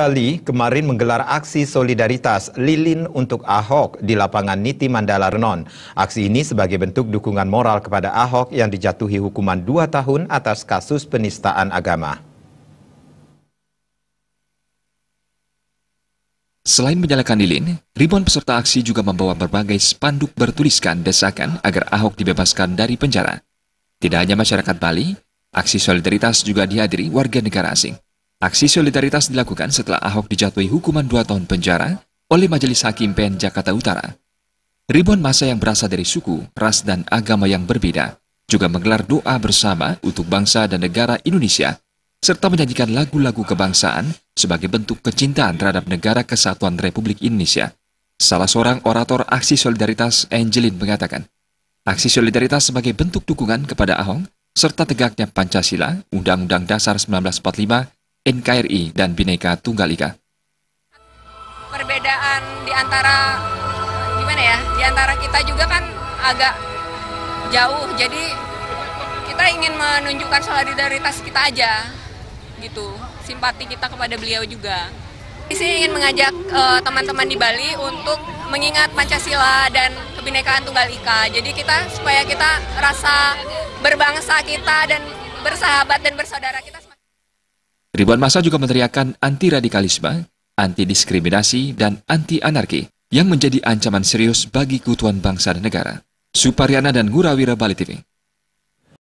Bali kemarin menggelar aksi solidaritas lilin untuk Ahok di lapangan Niti Mandala Renon. Aksi ini sebagai bentuk dukungan moral kepada Ahok yang dijatuhi hukuman 2 tahun atas kasus penistaan agama. Selain menyalakan lilin, ribuan peserta aksi juga membawa berbagai spanduk bertuliskan desakan agar Ahok dibebaskan dari penjara. Tidak hanya masyarakat Bali, aksi solidaritas juga dihadiri warga negara asing. Aksi solidaritas dilakukan setelah Ahok dijatuhi hukuman 2 tahun penjara oleh Majelis Hakim PN Jakarta Utara. Ribuan massa yang berasal dari suku, ras, dan agama yang berbeda juga menggelar doa bersama untuk bangsa dan negara Indonesia, serta menyanyikan lagu-lagu kebangsaan sebagai bentuk kecintaan terhadap negara kesatuan Republik Indonesia. Salah seorang orator aksi solidaritas, Angelin, mengatakan, aksi solidaritas sebagai bentuk dukungan kepada Ahok serta tegaknya Pancasila, Undang-Undang Dasar 1945, NKRI, dan Bhinneka Tunggal Ika. Perbedaan di antara kita juga kan agak jauh, jadi kita ingin menunjukkan solidaritas kita aja, gitu, simpati kita kepada beliau juga. Di sini ingin mengajak teman-teman di Bali untuk mengingat Pancasila dan Kebinekaan Tunggal Ika. Jadi supaya kita rasa berbangsa kita dan bersahabat dan bersaudara kita. Ribuan massa juga meneriakkan anti-radikalisme, anti-diskriminasi, dan anti-anarki yang menjadi ancaman serius bagi keutuhan bangsa dan negara. Suparyana dan Gurawira, Bali TV.